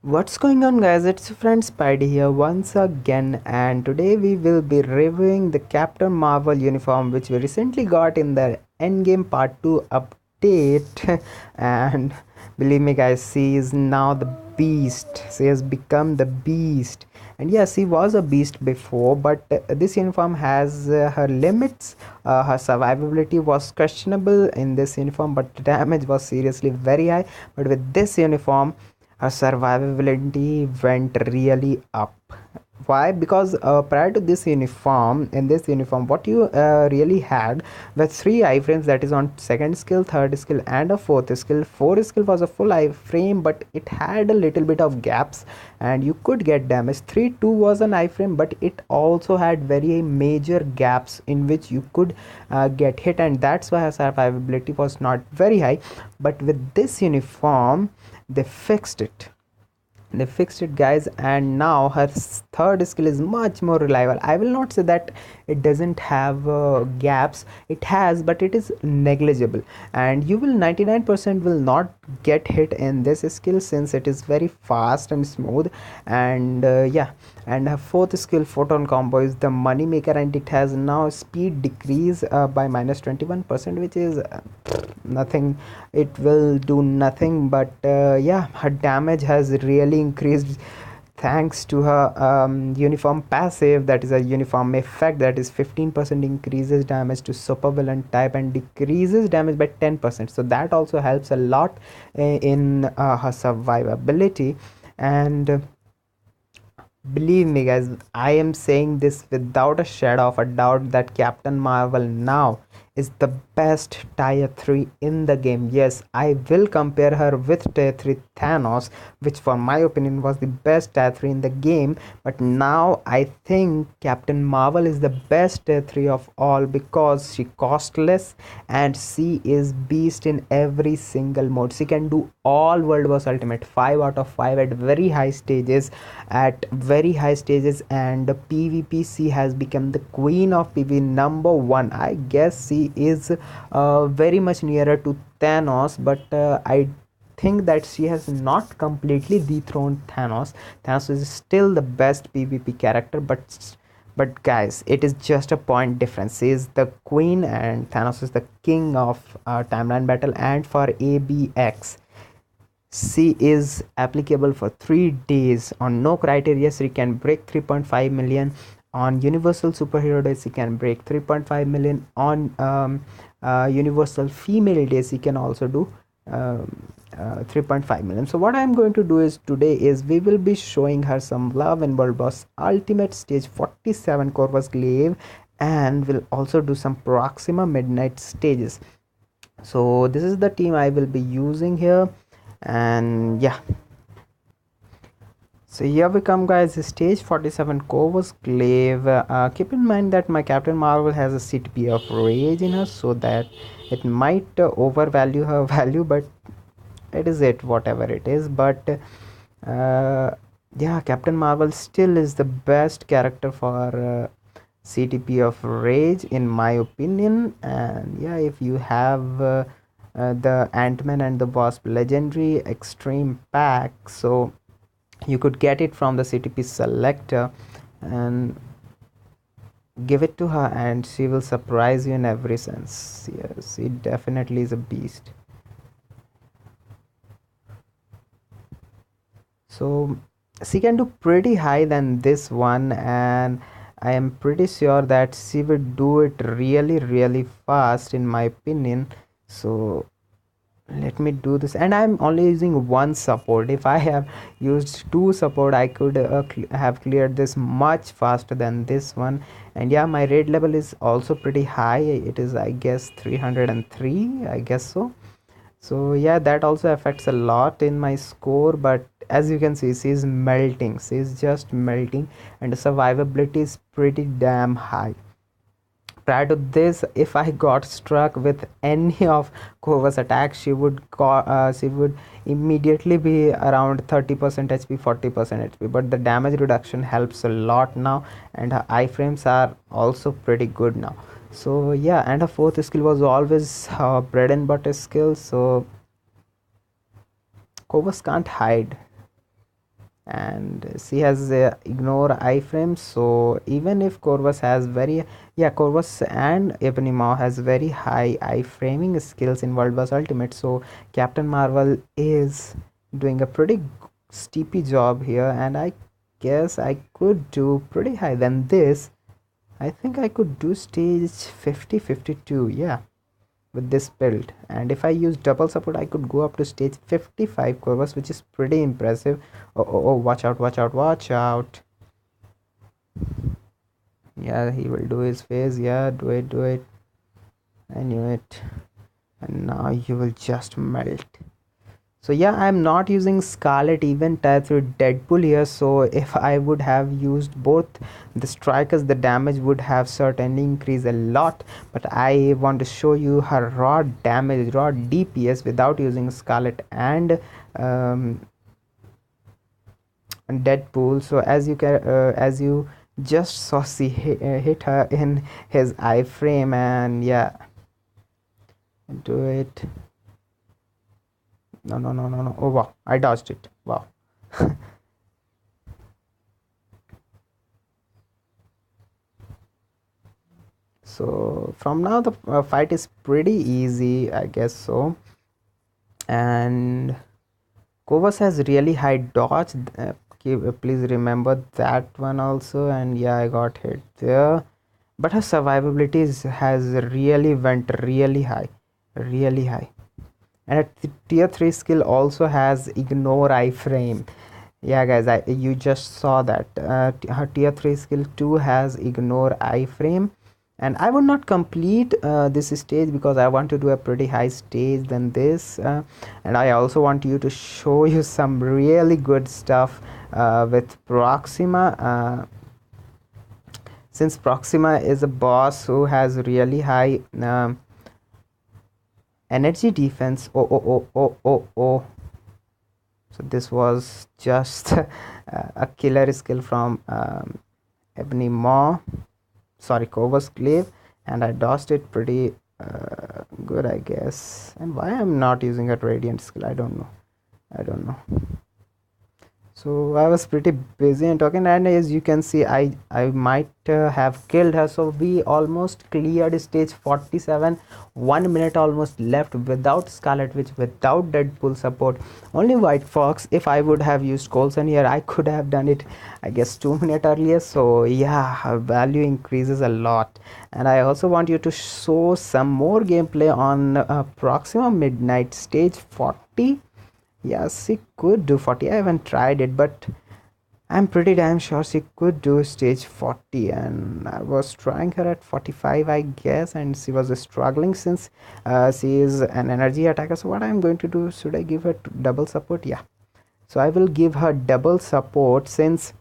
What's going on, guys? It's your friend Spidey here once again, and today we will be reviewing the Captain Marvel uniform which we recently got in the Endgame Part 2 update. And believe me, guys, she is now the beast. She has become the beast. And yes, she was a beast before, but this uniform has her limits. Her survivability was questionable in this uniform, but the damage was seriously very high. But with this uniform, her survivability went really up. Why? Because prior to this uniform, in this uniform, what you really had were three iframes, that is on second skill, third skill, and a fourth skill. Fourth skill was a full iframe, but it had a little bit of gaps, and you could get damage. 3-2 was an iframe, but it also had very major gaps in which you could get hit, and that's why her survivability was not very high. But with this uniform, they fixed it. Guys, and now her third skill is much more reliable. I will not say that it doesn't have gaps. It has, but it is negligible, and you will 99% will not get hit in this skill since it is very fast and smooth. And yeah, and her fourth skill, photon combo, is the money maker, and it has now speed decrease by minus 21%, which is nothing. It will do nothing, but yeah, her damage has really increased thanks to her uniform passive, that is a uniform effect, that is 15% increases damage to super villain type and decreases damage by 10%. So that also helps a lot in her survivability. And believe me, guys, I am saying this without a shadow of a doubt that Captain Marvel now is the best tier 3 in the game. Yes, I will compare her with tier 3 Thanos, which for my opinion was the best tier 3 in the game. But now I think Captain Marvel is the best tier 3 of all because she cost less and she is beast in every single mode. She can do all World Wars Ultimate 5 out of 5 at very high stages. And PvP, she has become the queen of PvP, number one. I guess she is very much nearer to Thanos, but I think that she has not completely dethroned Thanos. Thanos is still the best PvP character, but guys, it is just a point difference. She is the queen and Thanos is the king of timeline battle. And for ABX, C is applicable for 3 days. On no criteria, so you can break 3.5 million. On Universal Superhero Days, you can break 3.5 million. On Universal Female Days, you can also do 3.5 million. So what I'm going to do is today is we will be showing her some love in World Boss Ultimate Stage 47 Corvus Glaive, and we'll also do some Proxima Midnight stages. So this is the team I will be using here. And yeah, so here we come, guys. Stage 47 Corvus Glaive. Keep in mind that my Captain Marvel has a CTP of rage in her, so that it might overvalue her value, but it is it, whatever it is. But yeah, Captain Marvel still is the best character for CTP of rage in my opinion. And yeah, if you have the Ant-Man and the Wasp legendary extreme pack, so you could get it from the CTP selector and give it to her, and she will surprise you in every sense. Yes, it definitely is a beast. So she can do pretty high than this one, and I am pretty sure that she would do it really fast in my opinion. So let me do this, and I'm only using one support. If I have used two support, I could have cleared this much faster than this one. And yeah, my raid level is also pretty high. It is, I guess, 303, I guess so. So yeah, that also affects a lot in my score. But as you can see, she's melting, she's just melting, and the survivability is pretty damn high. Prior to this, if I got struck with any of Kova's attacks, she would immediately be around 30% HP, 40% HP. But the damage reduction helps a lot now, and her iframes are also pretty good now. So yeah, and her fourth skill was always her bread and butter skill. So Kovas can't hide. and she has ignore iframe. So even if Corvus has very, yeah, Corvus and Ebony Maw has very high iframing skills in World Wars Ultimate, so Captain Marvel is doing a pretty steepy job here, and I guess I could do pretty high than this. I think I could do stage 50, 52, yeah, with this build. And if I use double support, I could go up to stage 55 Corvus, which is pretty impressive. Oh, oh, oh, watch out, watch out, watch out. Yeah, he will do his phase. Yeah, do it, do it. I knew it. And now you will just melt. So yeah, I'm not using Scarlet Event types with Deadpool here. So if I would have used both the strikers, the damage would have certainly increased a lot. But I want to show you her raw damage, raw DPS without using Scarlet um, and Deadpool. So as you just saw, she hit her in his iframe, and yeah, do it. No, no, no, no, no. Oh wow, I dodged it. Wow. So from now the fight is pretty easy, I guess so. And Kovas has really high dodge. Please remember that one also. And yeah, I got hit there. But her survivability has really went really high, really high. And a tier 3 skill also has ignore iframe. Yeah guys, you just saw that her tier 3 skill 2 has ignore iframe. And I would not complete this stage because I want to do a pretty high stage than this, and I also want you to show you some really good stuff with Proxima, since Proxima is a boss who has really high energy defense. Oh, oh, oh, oh, oh, oh. So this was just a killer skill from Ebony Maw, sorry, Corvus Glaive, and I dodged it pretty good, I guess. And why I'm not using a Radiant skill, I don't know. I don't know. So I was pretty busy and talking, and as you can see, I might have killed her. So we almost cleared stage 47. 1 minute almost left without Scarlet Witch, without Deadpool support, only White Fox. If I would have used Coulson here, I could have done it, I guess, 2 minutes earlier. So yeah, her value increases a lot. And I also want you to show some more gameplay on Proxima Midnight stage 40. Yeah, she could do 40. I haven't tried it, but I'm pretty damn sure she could do stage 40. And I was trying her at 45, I guess, and she was struggling since she is an energy attacker. So what I'm going to do, should I give her double support? Yeah. So I will give her double support, since,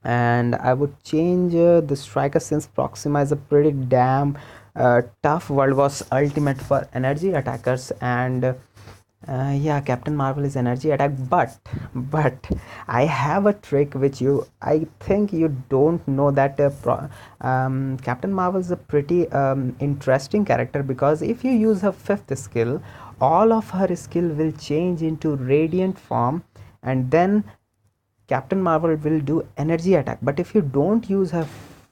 and I would change the striker, since Proxima is a pretty damn tough World Wars Ultimate for energy attackers. And yeah, Captain Marvel is energy attack, but I have a trick which I think you don't know, that Captain Marvel is a pretty interesting character, because if you use her fifth skill, all of her skill will change into radiant form, and then Captain Marvel will do energy attack. But if you don't use her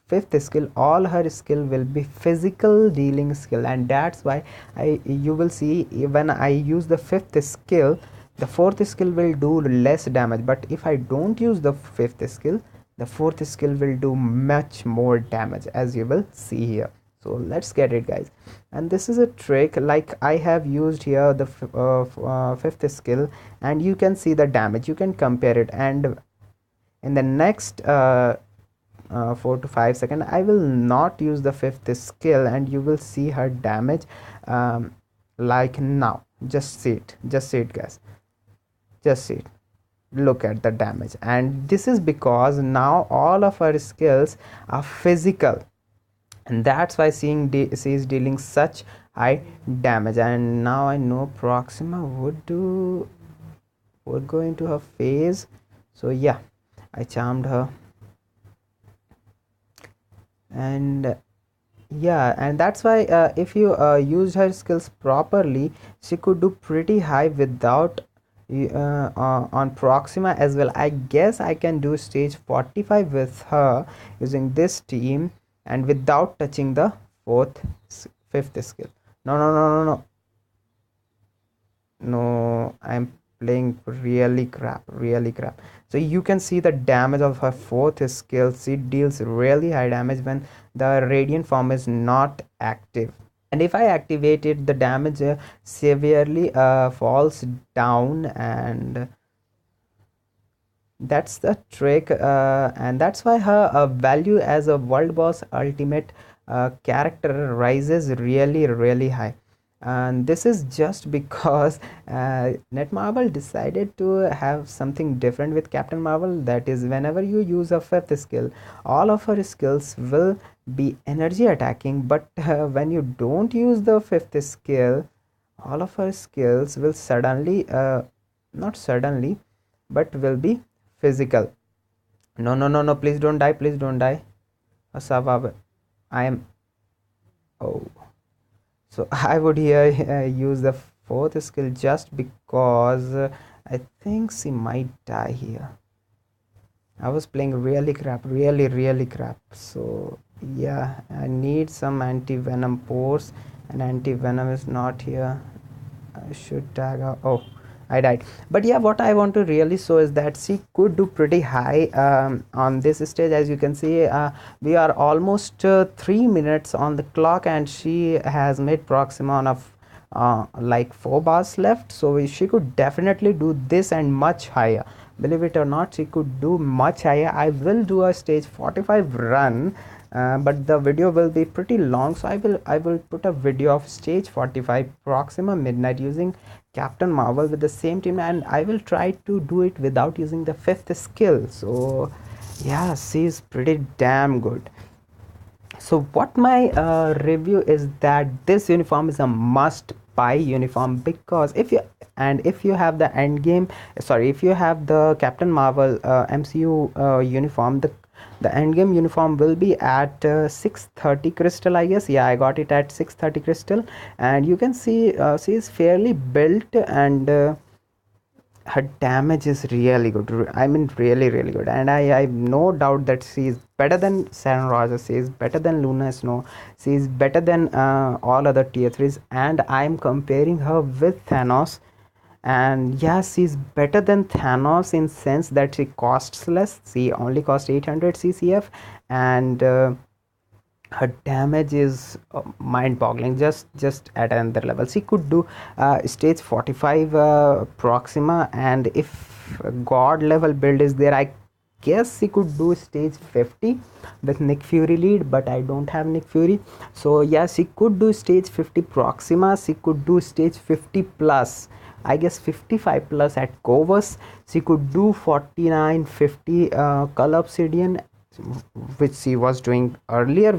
fifth skill, all her skill will be physical dealing skill, and that's why you will see when I use the fifth skill, the fourth skill will do less damage. But if I don't use the fifth skill, the fourth skill will do much more damage, as you will see here. So let's get it, guys. And this is a trick like I have used here, the fifth skill, and you can see the damage, you can compare it. And in the next 4 to 5 seconds, I will not use the fifth skill, and you will see her damage, like now. Just see it, just see it, guys, just see it. Look at the damage. And this is because now all of her skills are physical, and that's why she is dealing such high damage. And now I know Proxima would go into her phase. So yeah, I charmed her. And yeah, and that's why if you use her skills properly, she could do pretty high without On Proxima as well. I guess I can do stage 45 with her using this team and without touching the fifth skill. No, no, no, no, no. No, I'm playing really crap, really crap. So you can see the damage of her fourth skill. She deals really high damage when the radiant form is not active, and if I activate it, the damage severely falls down, and that's the trick, and that's why her value as a world boss ultimate character rises really high. And this is just because Netmarble decided to have something different with Captain Marvel. That is, whenever you use a fifth skill, all of her skills will be energy attacking, but when you don't use the fifth skill, all of her skills will suddenly not suddenly, but will be physical. No, no, no, no, please don't die, please don't die. Asabab, I am. Oh, so I would here use the fourth skill just because I think she might die here. I was playing really crap, really crap. So yeah, I need some anti-venom pores, and anti-venom is not here. I should tag out. Oh, I died. But yeah, what I want to really show is that she could do pretty high on this stage. As you can see, we are almost 3 minutes on the clock, and she has made Proxima on a like 4 bars left. So she could definitely do this and much higher. Believe it or not, she could do much higher. I will do a stage 45 run, but the video will be pretty long, so I will put a video of stage 45 Proxima Midnight using Captain Marvel with the same team, and I will try to do it without using the fifth skill. So yeah, she's pretty damn good. So what my review is that this uniform is a must buy uniform, because if you have the Endgame, sorry, if you have the Captain Marvel MCU uniform, the Endgame uniform will be at 630 crystal, I guess. Yeah, I got it at 630 crystal, and you can see she is fairly built, and her damage is really good. I mean, really good. And I have no doubt that she is better than Sharon Rogers, she is better than Luna Snow, she is better than all other tier 3s, and I'm comparing her with Thanos. And yes, she's better than Thanos in sense that she costs less. She only costs 800 ccf, and her damage is mind-boggling, just at another level. She could do stage 45 Proxima, and if god level build is there, I guess she could do stage 50 with Nick Fury lead, but I don't have Nick Fury. So yeah, she could do stage 50 Proxima, she could do stage 50 plus, I guess 55 plus at Covus. She could do 49 50 Cull Obsidian, which she was doing earlier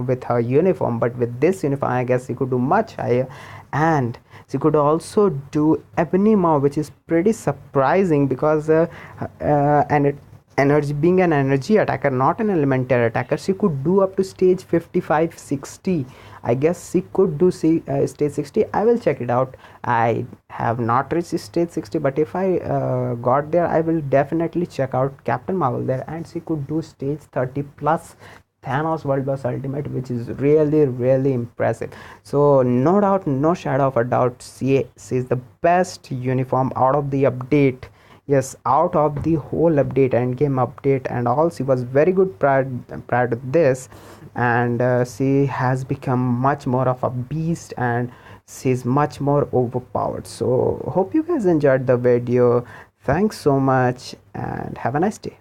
with her uniform, but with this uniform I guess she could do much higher. And she could also do Ebony Maw, which is pretty surprising because and it energy, being an energy attacker, not an elemental attacker, she could do up to stage 55 60. I guess she could do stage 60. I will check it out. I have not reached stage 60, but if I got there, I will definitely check out Captain Marvel there, and she could do stage 30 plus Thanos World Boss Ultimate, which is really impressive. So no doubt, no shadow of a doubt, she is the best uniform out of the update. Yes, out of the whole update, Endgame update and all, she was very good prior to this, and she has become much more of a beast, and she's much more overpowered. So hope you guys enjoyed the video. Thanks so much, and have a nice day.